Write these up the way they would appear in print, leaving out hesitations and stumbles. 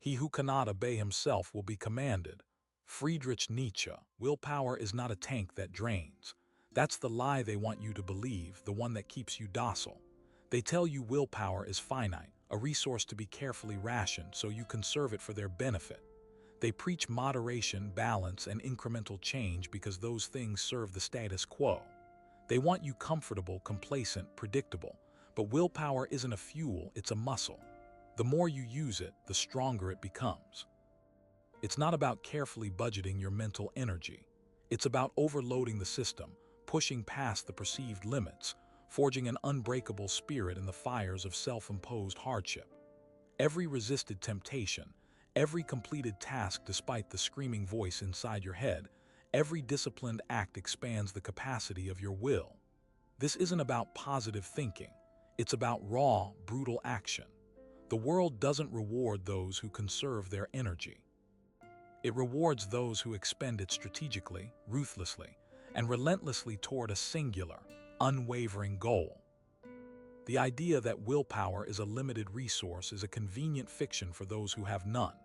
He who cannot obey himself will be commanded. Friedrich Nietzsche. Willpower is not a tank that drains. That's the lie they want you to believe, the one that keeps you docile. They tell you willpower is finite, a resource to be carefully rationed so you conserve it for their benefit. They preach moderation, balance, and incremental change because those things serve the status quo. They want you comfortable, complacent, predictable. But willpower isn't a fuel, it's a muscle. The more you use it, the stronger it becomes. It's not about carefully budgeting your mental energy. It's about overloading the system, pushing past the perceived limits, forging an unbreakable spirit in the fires of self-imposed hardship. Every resisted temptation, every completed task despite the screaming voice inside your head, every disciplined act expands the capacity of your will. This isn't about positive thinking. It's about raw, brutal action. The world doesn't reward those who conserve their energy. It rewards those who expend it strategically, ruthlessly, and relentlessly toward a singular, unwavering goal. The idea that willpower is a limited resource is a convenient fiction for those who have none.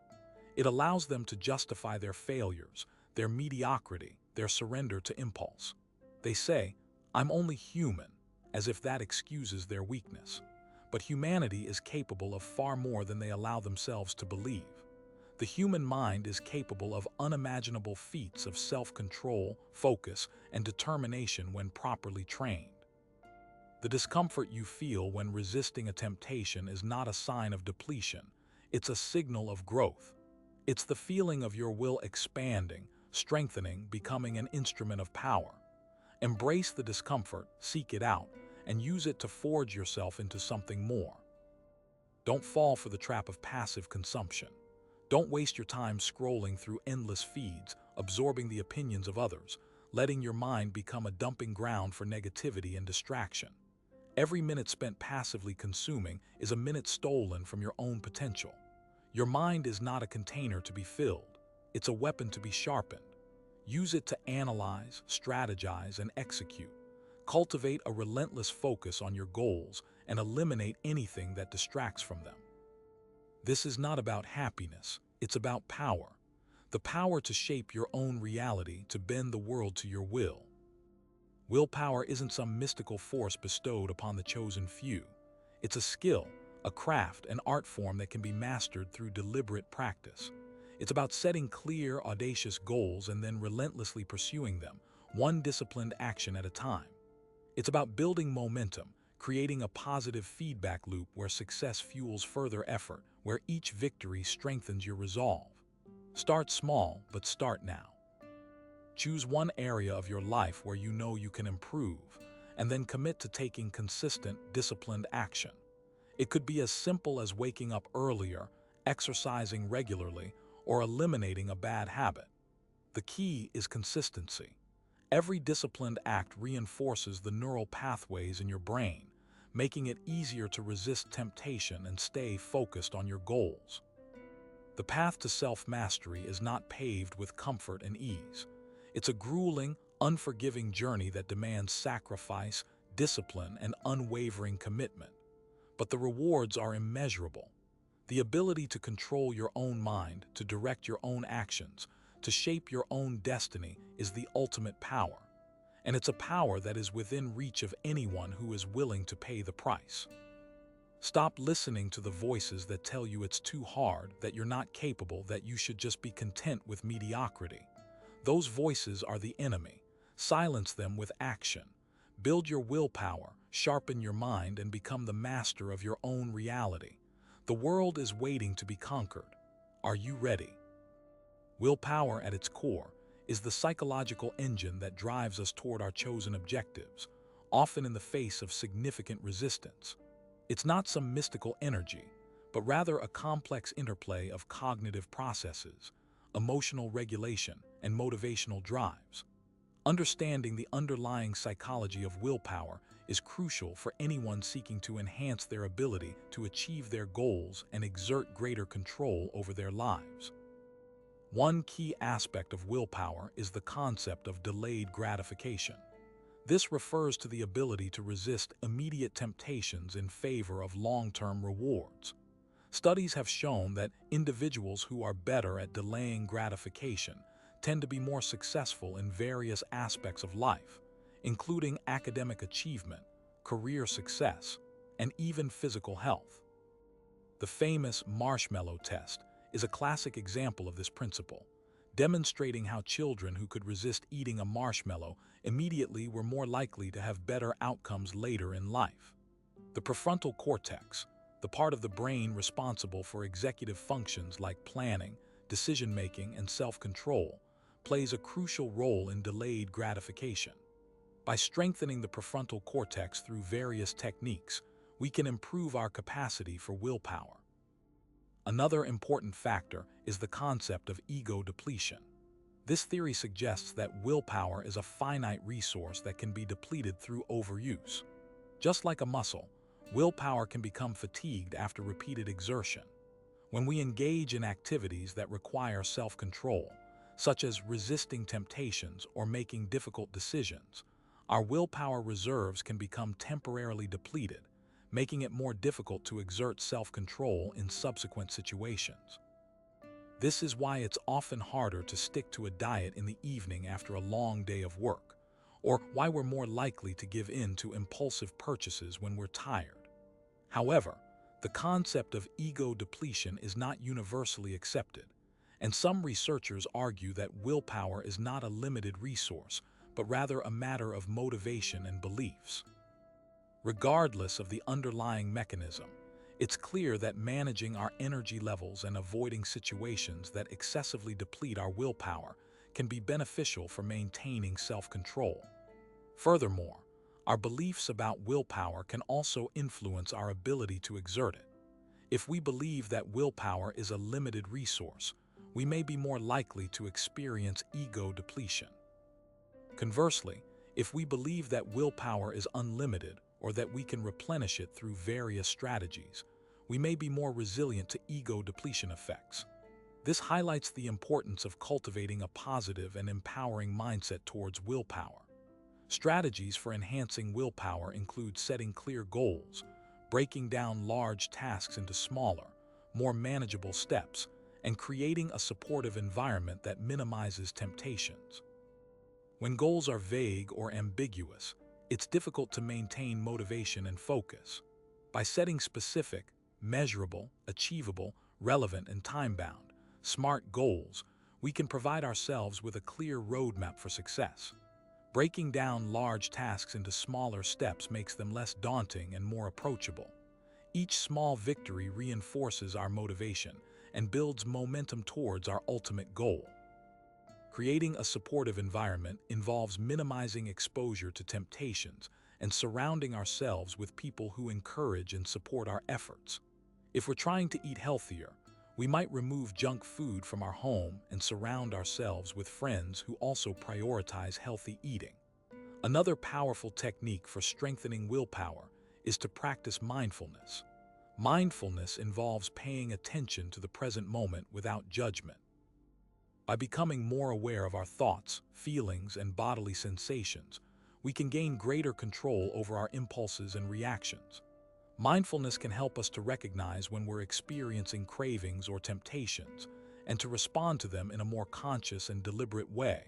It allows them to justify their failures, their mediocrity, their surrender to impulse. They say, "I'm only human," as if that excuses their weakness. But humanity is capable of far more than they allow themselves to believe. The human mind is capable of unimaginable feats of self-control, focus, and determination when properly trained. The discomfort you feel when resisting a temptation is not a sign of depletion. It's a signal of growth. It's the feeling of your will expanding, strengthening, becoming an instrument of power. Embrace the discomfort, seek it out, and use it to forge yourself into something more. Don't fall for the trap of passive consumption. Don't waste your time scrolling through endless feeds, absorbing the opinions of others, letting your mind become a dumping ground for negativity and distraction. Every minute spent passively consuming is a minute stolen from your own potential. Your mind is not a container to be filled. It's a weapon to be sharpened. Use it to analyze, strategize, and execute. Cultivate a relentless focus on your goals and eliminate anything that distracts from them. This is not about happiness, it's about power. The power to shape your own reality, to bend the world to your will. Willpower isn't some mystical force bestowed upon the chosen few. It's a skill, a craft, an art form that can be mastered through deliberate practice. It's about setting clear, audacious goals and then relentlessly pursuing them, one disciplined action at a time. It's about building momentum, creating a positive feedback loop where success fuels further effort, where each victory strengthens your resolve. Start small, but start now. Choose one area of your life where you know you can improve, and then commit to taking consistent, disciplined action. It could be as simple as waking up earlier, exercising regularly, or eliminating a bad habit. The key is consistency. Every disciplined act reinforces the neural pathways in your brain, making it easier to resist temptation and stay focused on your goals. The path to self-mastery is not paved with comfort and ease. It's a grueling, unforgiving journey that demands sacrifice, discipline, and unwavering commitment. But the rewards are immeasurable. The ability to control your own mind, to direct your own actions, to shape your own destiny is the ultimate power. And it's a power that is within reach of anyone who is willing to pay the price. Stop listening to the voices that tell you it's too hard, that you're not capable, that you should just be content with mediocrity. Those voices are the enemy. Silence them with action. Build your willpower, sharpen your mind, and become the master of your own reality. The world is waiting to be conquered. Are you ready? Willpower, at its core, is the psychological engine that drives us toward our chosen objectives, often in the face of significant resistance. It's not some mystical energy, but rather a complex interplay of cognitive processes, emotional regulation, and motivational drives. Understanding the underlying psychology of willpower is crucial for anyone seeking to enhance their ability to achieve their goals and exert greater control over their lives. One key aspect of willpower is the concept of delayed gratification. This refers to the ability to resist immediate temptations in favor of long-term rewards. Studies have shown that individuals who are better at delaying gratification tend to be more successful in various aspects of life, including academic achievement, career success, and even physical health. The famous marshmallow test is a classic example of this principle, demonstrating how children who could resist eating a marshmallow immediately were more likely to have better outcomes later in life. The prefrontal cortex, the part of the brain responsible for executive functions like planning, decision-making, and self-control, plays a crucial role in delayed gratification. By strengthening the prefrontal cortex through various techniques, we can improve our capacity for willpower. Another important factor is the concept of ego depletion. This theory suggests that willpower is a finite resource that can be depleted through overuse. Just like a muscle, willpower can become fatigued after repeated exertion. When we engage in activities that require self-control, such as resisting temptations or making difficult decisions, our willpower reserves can become temporarily depleted, making it more difficult to exert self-control in subsequent situations. This is why it's often harder to stick to a diet in the evening after a long day of work, or why we're more likely to give in to impulsive purchases when we're tired. However, the concept of ego depletion is not universally accepted, and some researchers argue that willpower is not a limited resource, but rather a matter of motivation and beliefs. Regardless of the underlying mechanism, it's clear that managing our energy levels and avoiding situations that excessively deplete our willpower can be beneficial for maintaining self-control. Furthermore, our beliefs about willpower can also influence our ability to exert it. If we believe that willpower is a limited resource, we may be more likely to experience ego depletion. Conversely, if we believe that willpower is unlimited or that we can replenish it through various strategies, we may be more resilient to ego depletion effects. This highlights the importance of cultivating a positive and empowering mindset towards willpower. Strategies for enhancing willpower include setting clear goals, breaking down large tasks into smaller, more manageable steps, and creating a supportive environment that minimizes temptations. When goals are vague or ambiguous, it's difficult to maintain motivation and focus. By setting specific, measurable, achievable, relevant, and time-bound, SMART goals, we can provide ourselves with a clear roadmap for success. Breaking down large tasks into smaller steps makes them less daunting and more approachable. Each small victory reinforces our motivation and builds momentum towards our ultimate goal. Creating a supportive environment involves minimizing exposure to temptations and surrounding ourselves with people who encourage and support our efforts. If we're trying to eat healthier, we might remove junk food from our home and surround ourselves with friends who also prioritize healthy eating. Another powerful technique for strengthening willpower is to practice mindfulness. Mindfulness involves paying attention to the present moment without judgment. By becoming more aware of our thoughts, feelings, and bodily sensations, we can gain greater control over our impulses and reactions. Mindfulness can help us to recognize when we're experiencing cravings or temptations, and to respond to them in a more conscious and deliberate way,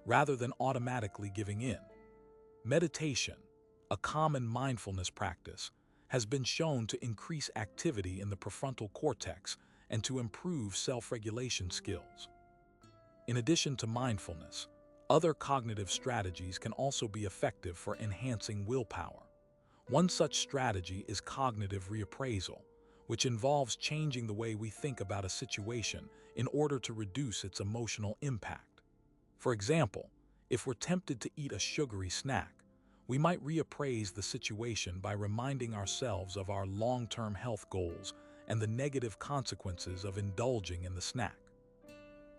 rather than automatically giving in. Meditation, a common mindfulness practice, has been shown to increase activity in the prefrontal cortex and to improve self-regulation skills. In addition to mindfulness, other cognitive strategies can also be effective for enhancing willpower. One such strategy is cognitive reappraisal, which involves changing the way we think about a situation in order to reduce its emotional impact. For example, if we're tempted to eat a sugary snack, we might reappraise the situation by reminding ourselves of our long-term health goals and the negative consequences of indulging in the snack.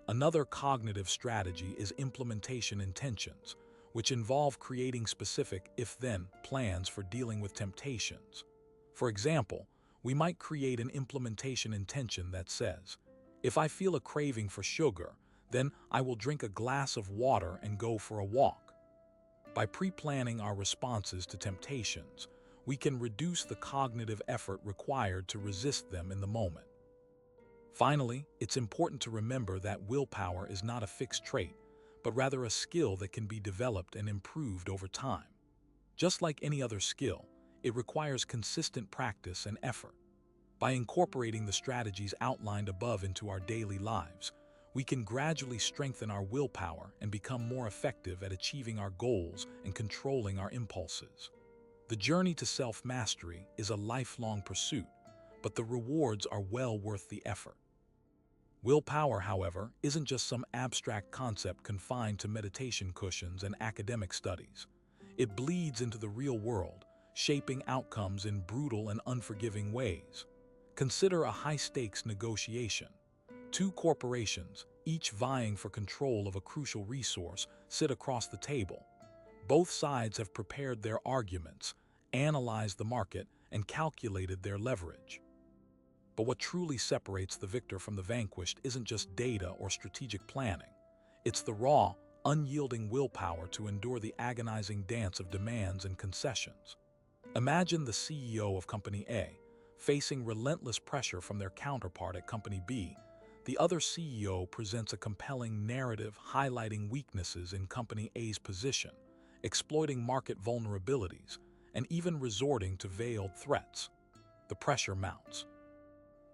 Another cognitive strategy is implementation intentions, which involve creating specific if-then plans for dealing with temptations. For example, we might create an implementation intention that says, "If I feel a craving for sugar, then I will drink a glass of water and go for a walk." By pre-planning our responses to temptations, we can reduce the cognitive effort required to resist them in the moment. Finally, it's important to remember that willpower is not a fixed trait, but rather a skill that can be developed and improved over time. Just like any other skill, it requires consistent practice and effort. By incorporating the strategies outlined above into our daily lives, we can gradually strengthen our willpower and become more effective at achieving our goals and controlling our impulses. The journey to self-mastery is a lifelong pursuit, but the rewards are well worth the effort. Willpower, however, isn't just some abstract concept confined to meditation cushions and academic studies. It bleeds into the real world, shaping outcomes in brutal and unforgiving ways. Consider a high-stakes negotiation. Two corporations, each vying for control of a crucial resource, sit across the table. Both sides have prepared their arguments, analyzed the market, and calculated their leverage. But what truly separates the victor from the vanquished isn't just data or strategic planning. It's the raw, unyielding willpower to endure the agonizing dance of demands and concessions. Imagine the CEO of Company A, facing relentless pressure from their counterpart at Company B. The other CEO presents a compelling narrative highlighting weaknesses in Company A's position, exploiting market vulnerabilities, and even resorting to veiled threats. The pressure mounts.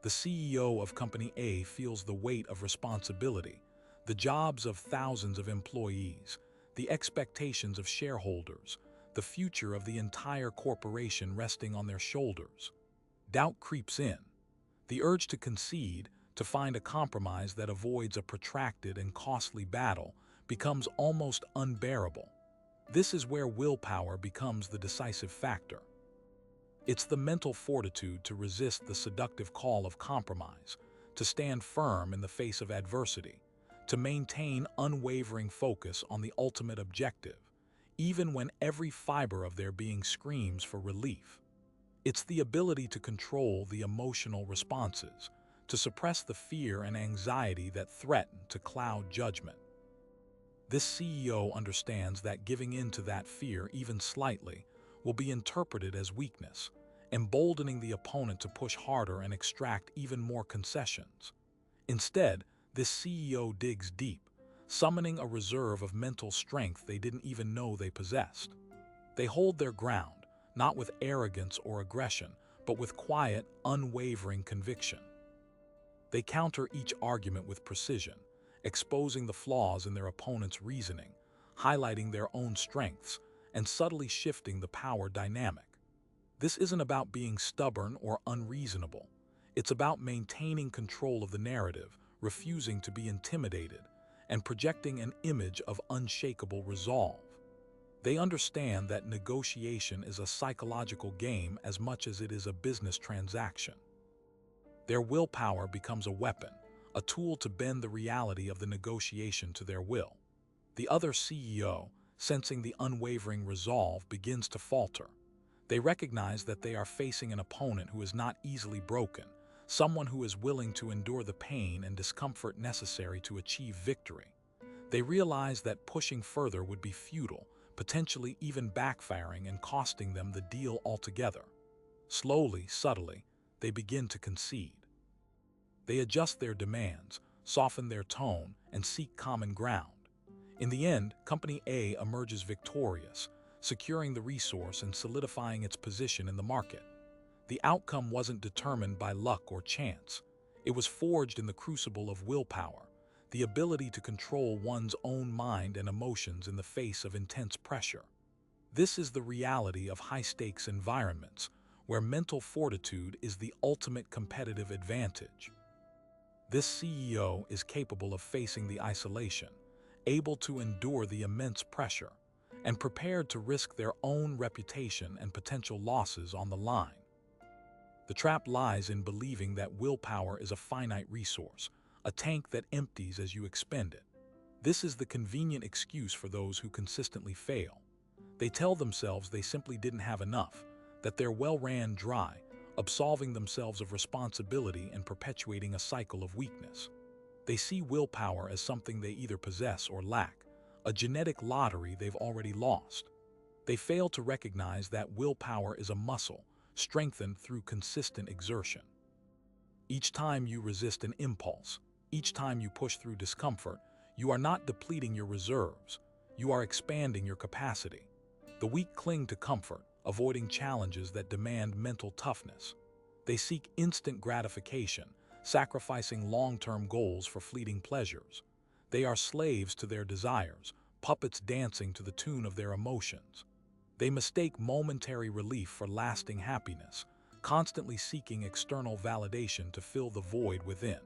The CEO of Company A feels the weight of responsibility, the jobs of thousands of employees, the expectations of shareholders, the future of the entire corporation resting on their shoulders. Doubt creeps in. The urge to concede, to find a compromise that avoids a protracted and costly battle, becomes almost unbearable. This is where willpower becomes the decisive factor. It's the mental fortitude to resist the seductive call of compromise, to stand firm in the face of adversity, to maintain unwavering focus on the ultimate objective, even when every fiber of their being screams for relief. It's the ability to control the emotional responses, to suppress the fear and anxiety that threaten to cloud judgment. This CEO understands that giving in to that fear, even slightly, will be interpreted as weakness, emboldening the opponent to push harder and extract even more concessions. Instead, this CEO digs deep, summoning a reserve of mental strength they didn't even know they possessed. They hold their ground, not with arrogance or aggression, but with quiet, unwavering conviction. They counter each argument with precision, exposing the flaws in their opponent's reasoning, highlighting their own strengths, and subtly shifting the power dynamic. This isn't about being stubborn or unreasonable. It's about maintaining control of the narrative, refusing to be intimidated, and projecting an image of unshakable resolve. They understand that negotiation is a psychological game as much as it is a business transaction. Their willpower becomes a weapon, a tool to bend the reality of the negotiation to their will. The other CEO, sensing the unwavering resolve, begins to falter. They recognize that they are facing an opponent who is not easily broken, someone who is willing to endure the pain and discomfort necessary to achieve victory. They realize that pushing further would be futile, potentially even backfiring and costing them the deal altogether. Slowly, subtly, they begin to concede. They adjust their demands, soften their tone, and seek common ground. In the end, Company A emerges victorious, securing the resource and solidifying its position in the market. The outcome wasn't determined by luck or chance. It was forged in the crucible of willpower, the ability to control one's own mind and emotions in the face of intense pressure. This is the reality of high-stakes environments, where mental fortitude is the ultimate competitive advantage. This CEO is capable of facing the isolation, able to endure the immense pressure, and prepared to risk their own reputation and potential losses on the line. The trap lies in believing that willpower is a finite resource, a tank that empties as you expend it. This is the convenient excuse for those who consistently fail. They tell themselves they simply didn't have enough, that their well ran dry, absolving themselves of responsibility and perpetuating a cycle of weakness. They see willpower as something they either possess or lack, a genetic lottery they've already lost. They fail to recognize that willpower is a muscle, strengthened through consistent exertion. Each time you resist an impulse, each time you push through discomfort, you are not depleting your reserves, you are expanding your capacity. The weak cling to comfort, avoiding challenges that demand mental toughness. They seek instant gratification, sacrificing long-term goals for fleeting pleasures. They are slaves to their desires, puppets dancing to the tune of their emotions. They mistake momentary relief for lasting happiness, constantly seeking external validation to fill the void within.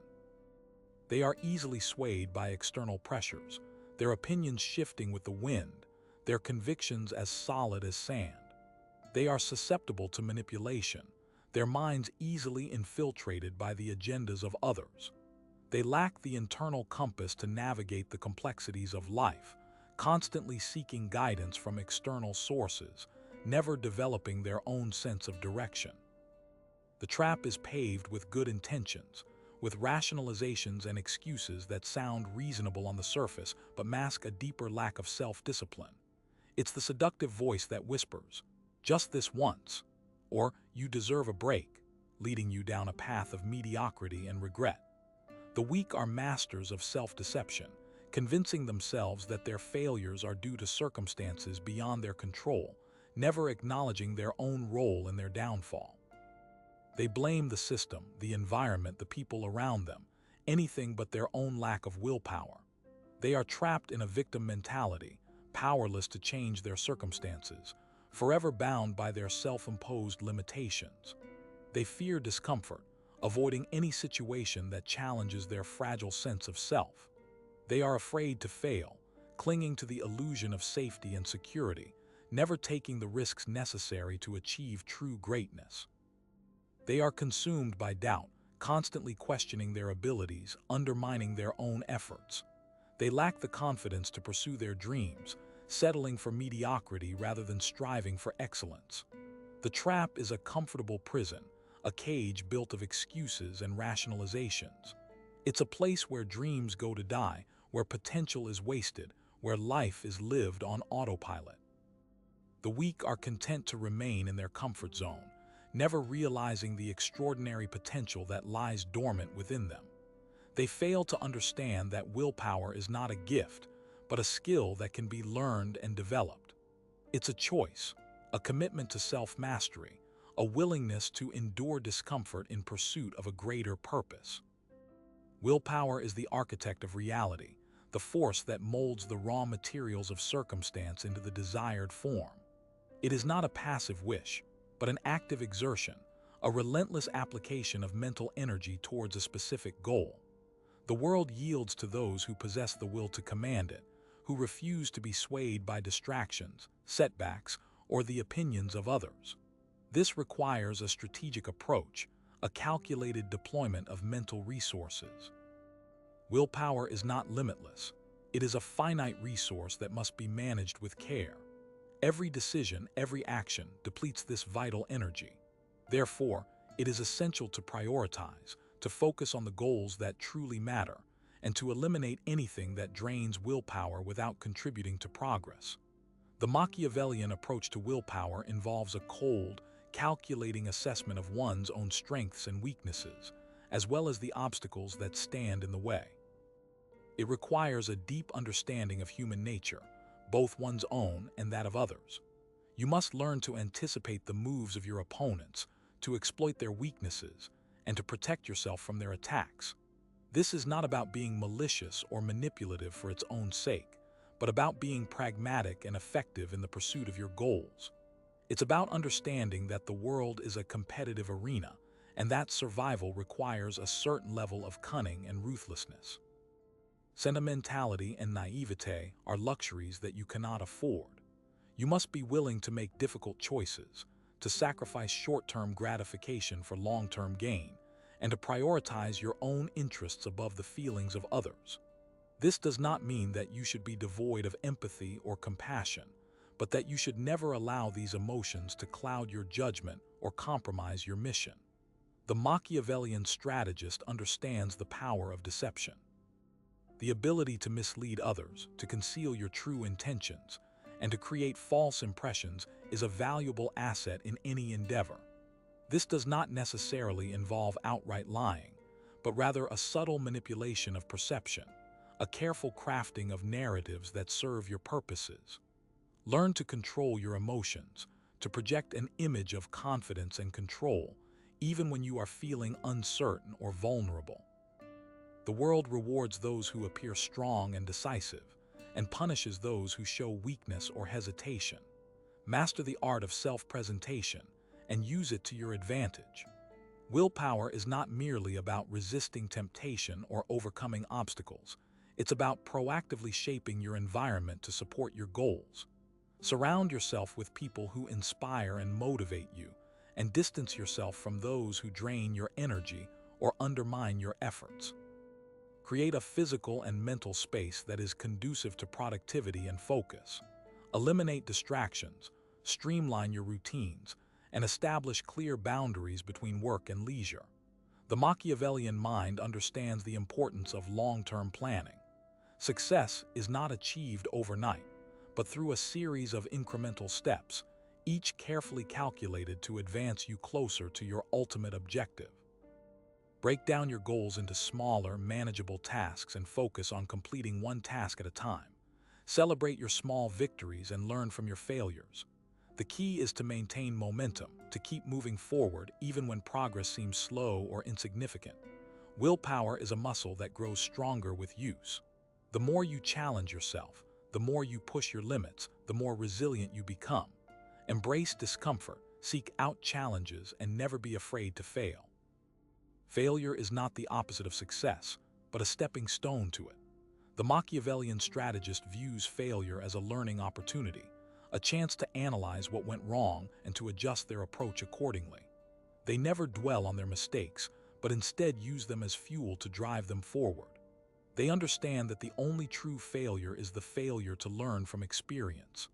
They are easily swayed by external pressures, their opinions shifting with the wind, their convictions as solid as sand. They are susceptible to manipulation, their minds easily infiltrated by the agendas of others. They lack the internal compass to navigate the complexities of life, constantly seeking guidance from external sources, never developing their own sense of direction. The trap is paved with good intentions, with rationalizations and excuses that sound reasonable on the surface but mask a deeper lack of self-discipline. It's the seductive voice that whispers, "Just this once," or "You deserve a break," leading you down a path of mediocrity and regret. The weak are masters of self-deception, convincing themselves that their failures are due to circumstances beyond their control, never acknowledging their own role in their downfall. They blame the system, the environment, the people around them, anything but their own lack of willpower. They are trapped in a victim mentality, powerless to change their circumstances, forever bound by their self-imposed limitations. They fear discomfort, avoiding any situation that challenges their fragile sense of self. They are afraid to fail, clinging to the illusion of safety and security, never taking the risks necessary to achieve true greatness. They are consumed by doubt, constantly questioning their abilities, undermining their own efforts. They lack the confidence to pursue their dreams, settling for mediocrity rather than striving for excellence. The trap is a comfortable prison, a cage built of excuses and rationalizations. It's a place where dreams go to die, where potential is wasted, where life is lived on autopilot. The weak are content to remain in their comfort zone, never realizing the extraordinary potential that lies dormant within them. They fail to understand that willpower is not a gift, but a skill that can be learned and developed. It's a choice, a commitment to self-mastery, a willingness to endure discomfort in pursuit of a greater purpose. Willpower is the architect of reality, the force that molds the raw materials of circumstance into the desired form. It is not a passive wish, but an active exertion, a relentless application of mental energy towards a specific goal. The world yields to those who possess the will to command it, who refuse to be swayed by distractions, setbacks, or the opinions of others. This requires a strategic approach, a calculated deployment of mental resources. Willpower is not limitless. It is a finite resource that must be managed with care. Every decision, every action depletes this vital energy. Therefore, it is essential to prioritize, to focus on the goals that truly matter, and to eliminate anything that drains willpower without contributing to progress. The Machiavellian approach to willpower involves a cold, calculating assessment of one's own strengths and weaknesses, as well as the obstacles that stand in the way. It requires a deep understanding of human nature, both one's own and that of others. You must learn to anticipate the moves of your opponents, to exploit their weaknesses, and to protect yourself from their attacks. This is not about being malicious or manipulative for its own sake, but about being pragmatic and effective in the pursuit of your goals. It's about understanding that the world is a competitive arena, and that survival requires a certain level of cunning and ruthlessness. Sentimentality and naivete are luxuries that you cannot afford. You must be willing to make difficult choices, to sacrifice short-term gratification for long-term gain, and to prioritize your own interests above the feelings of others. This does not mean that you should be devoid of empathy or compassion, but that you should never allow these emotions to cloud your judgment or compromise your mission. The Machiavellian strategist understands the power of deception. The ability to mislead others, to conceal your true intentions, and to create false impressions is a valuable asset in any endeavor. This does not necessarily involve outright lying, but rather a subtle manipulation of perception, a careful crafting of narratives that serve your purposes. Learn to control your emotions, to project an image of confidence and control, even when you are feeling uncertain or vulnerable. The world rewards those who appear strong and decisive, and punishes those who show weakness or hesitation. Master the art of self-presentation and use it to your advantage. Willpower is not merely about resisting temptation or overcoming obstacles. It's about proactively shaping your environment to support your goals. Surround yourself with people who inspire and motivate you, and distance yourself from those who drain your energy or undermine your efforts. Create a physical and mental space that is conducive to productivity and focus. Eliminate distractions, streamline your routines, and establish clear boundaries between work and leisure. The Machiavellian mind understands the importance of long-term planning. Success is not achieved overnight, but through a series of incremental steps, each carefully calculated to advance you closer to your ultimate objective. Break down your goals into smaller, manageable tasks and focus on completing one task at a time. Celebrate your small victories and learn from your failures. The key is to maintain momentum, to keep moving forward even when progress seems slow or insignificant. Willpower is a muscle that grows stronger with use. The more you challenge yourself, the more you push your limits, the more resilient you become. Embrace discomfort, seek out challenges, and never be afraid to fail. Failure is not the opposite of success, but a stepping stone to it. The Machiavellian strategist views failure as a learning opportunity, a chance to analyze what went wrong and to adjust their approach accordingly. They never dwell on their mistakes, but instead use them as fuel to drive them forward. They understand that the only true failure is the failure to learn from experience.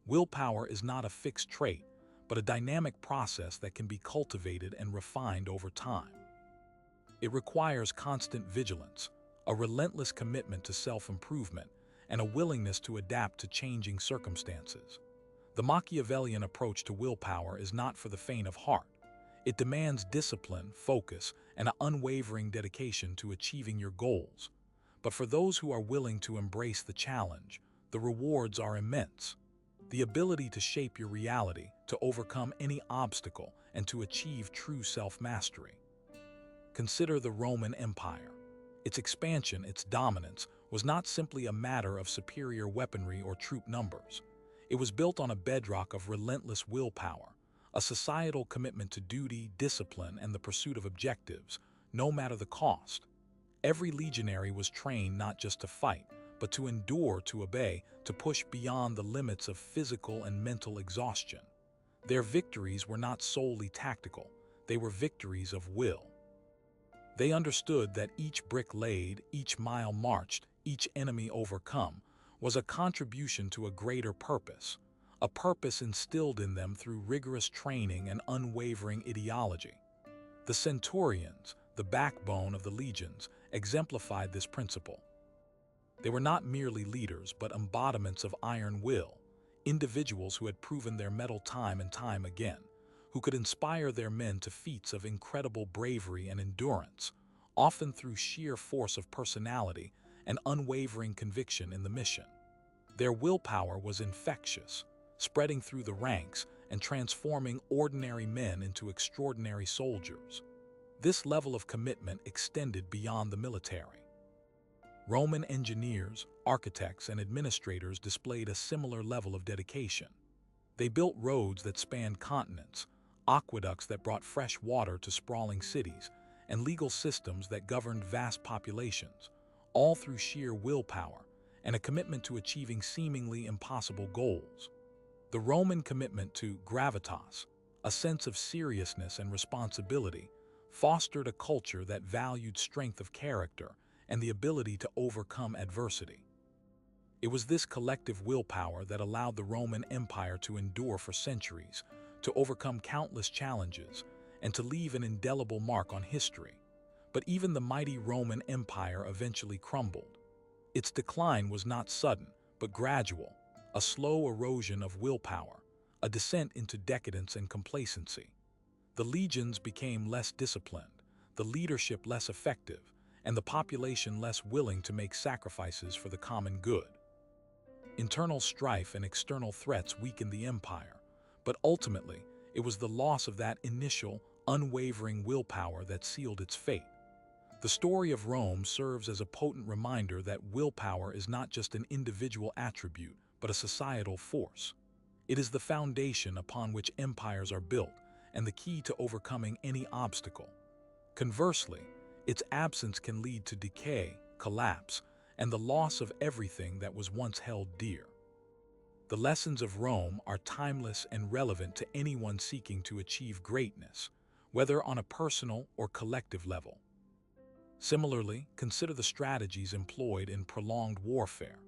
Willpower is not a fixed trait, but a dynamic process that can be cultivated and refined over time. It requires constant vigilance, a relentless commitment to self-improvement, and a willingness to adapt to changing circumstances. The Machiavellian approach to willpower is not for the faint of heart. It demands discipline, focus, and an unwavering dedication to achieving your goals. But for those who are willing to embrace the challenge, the rewards are immense. The ability to shape your reality, to overcome any obstacle, and to achieve true self-mastery. Consider the Roman Empire. Its expansion, its dominance, was not simply a matter of superior weaponry or troop numbers. It was built on a bedrock of relentless willpower, a societal commitment to duty, discipline, and the pursuit of objectives, no matter the cost. Every legionary was trained not just to fight, but to endure, to obey, to push beyond the limits of physical and mental exhaustion. Their victories were not solely tactical, they were victories of will. They understood that each brick laid, each mile marched, each enemy overcome, was a contribution to a greater purpose, a purpose instilled in them through rigorous training and unwavering ideology. The centurions, the backbone of the legions, exemplified this principle. They were not merely leaders, but embodiments of iron will, individuals who had proven their mettle time and time again, who could inspire their men to feats of incredible bravery and endurance, often through sheer force of personality and unwavering conviction in the mission. Their willpower was infectious, spreading through the ranks and transforming ordinary men into extraordinary soldiers. This level of commitment extended beyond the military. Roman engineers, architects, and administrators displayed a similar level of dedication. They built roads that spanned continents, aqueducts that brought fresh water to sprawling cities, and legal systems that governed vast populations, all through sheer willpower and a commitment to achieving seemingly impossible goals. The Roman commitment to gravitas, a sense of seriousness and responsibility, fostered a culture that valued strength of character and the ability to overcome adversity. It was this collective willpower that allowed the Roman Empire to endure for centuries, to overcome countless challenges, and to leave an indelible mark on history. But even the mighty Roman Empire eventually crumbled. Its decline was not sudden, but gradual, a slow erosion of willpower, a descent into decadence and complacency. The legions became less disciplined, the leadership less effective, and the population less willing to make sacrifices for the common good. Internal strife and external threats weakened the empire, but ultimately, it was the loss of that initial, unwavering willpower that sealed its fate. The story of Rome serves as a potent reminder that willpower is not just an individual attribute, but a societal force. It is the foundation upon which empires are built and the key to overcoming any obstacle. Conversely, its absence can lead to decay, collapse, and the loss of everything that was once held dear. The lessons of Rome are timeless and relevant to anyone seeking to achieve greatness, whether on a personal or collective level. Similarly, consider the strategies employed in prolonged warfare.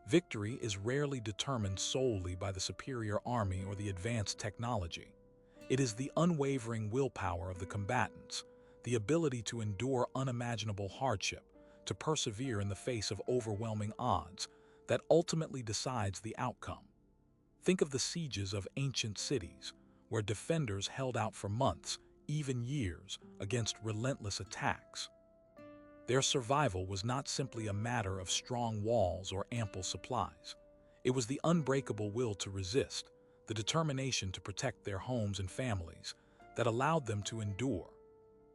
Victory is rarely determined solely by the superior army or the advanced technology. It is the unwavering willpower of the combatants, the ability to endure unimaginable hardship, to persevere in the face of overwhelming odds, that ultimately decides the outcome. Think of the sieges of ancient cities, where defenders held out for months, even years, against relentless attacks. Their survival was not simply a matter of strong walls or ample supplies. It was the unbreakable will to resist, the determination to protect their homes and families, that allowed them to endure.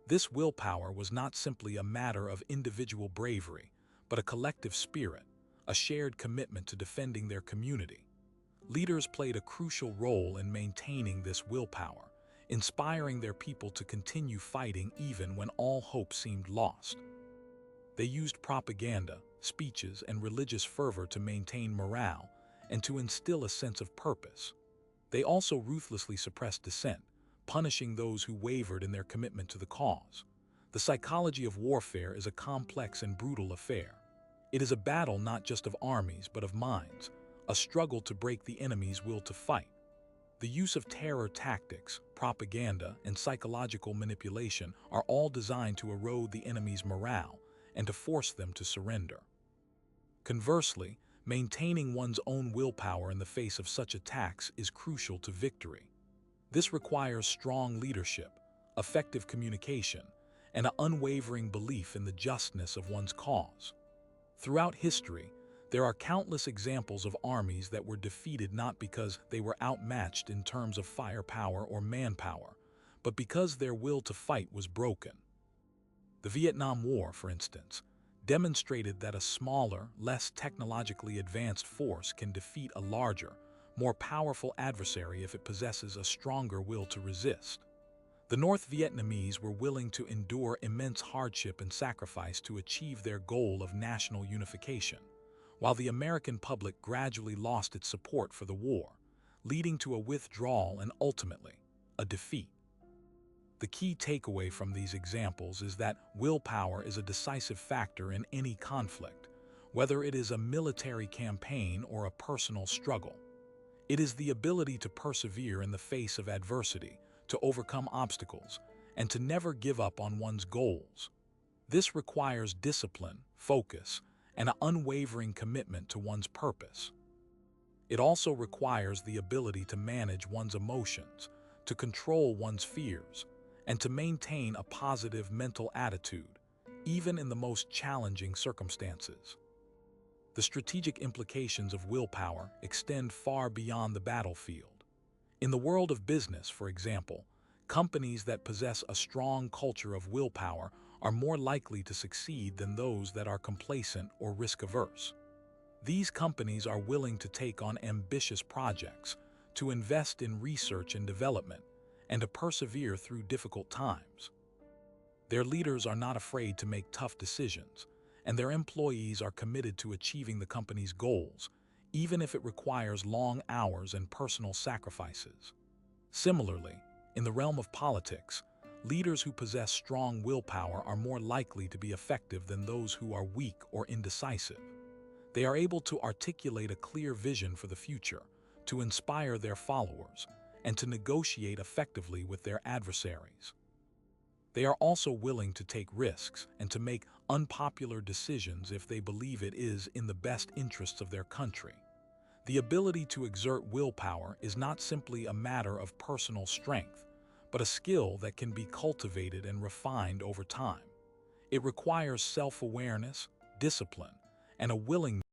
This willpower was not simply a matter of individual bravery, but a collective spirit, a shared commitment to defending their community. Leaders played a crucial role in maintaining this willpower, inspiring their people to continue fighting even when all hope seemed lost. They used propaganda, speeches, and religious fervor to maintain morale and to instill a sense of purpose. They also ruthlessly suppressed dissent, punishing those who wavered in their commitment to the cause. The psychology of warfare is a complex and brutal affair. It is a battle not just of armies but of minds, a struggle to break the enemy's will to fight. The use of terror tactics, propaganda, and psychological manipulation are all designed to erode the enemy's morale and to force them to surrender. Conversely, maintaining one's own willpower in the face of such attacks is crucial to victory. This requires strong leadership, effective communication, and an unwavering belief in the justness of one's cause. Throughout history, there are countless examples of armies that were defeated not because they were outmatched in terms of firepower or manpower, but because their will to fight was broken. The Vietnam War, for instance, demonstrated that a smaller, less technologically advanced force can defeat a larger, more powerful adversary if it possesses a stronger will to resist. The North Vietnamese were willing to endure immense hardship and sacrifice to achieve their goal of national unification, while the American public gradually lost its support for the war, leading to a withdrawal and ultimately a defeat. The key takeaway from these examples is that willpower is a decisive factor in any conflict, whether it is a military campaign or a personal struggle. It is the ability to persevere in the face of adversity, to overcome obstacles, and to never give up on one's goals. This requires discipline, focus, and an unwavering commitment to one's purpose. It also requires the ability to manage one's emotions, to control one's fears, and to maintain a positive mental attitude, even in the most challenging circumstances. The strategic implications of willpower extend far beyond the battlefield. In the world of business, for example, companies that possess a strong culture of willpower are more likely to succeed than those that are complacent or risk-averse. These companies are willing to take on ambitious projects, to invest in research and development, and to persevere through difficult times. Their leaders are not afraid to make tough decisions, and their employees are committed to achieving the company's goals, even if it requires long hours and personal sacrifices. Similarly, in the realm of politics, leaders who possess strong willpower are more likely to be effective than those who are weak or indecisive. They are able to articulate a clear vision for the future, to inspire their followers, and to negotiate effectively with their adversaries. They are also willing to take risks and to make unpopular decisions if they believe it is in the best interests of their country. The ability to exert willpower is not simply a matter of personal strength, but a skill that can be cultivated and refined over time. It requires self-awareness, discipline, and a willingness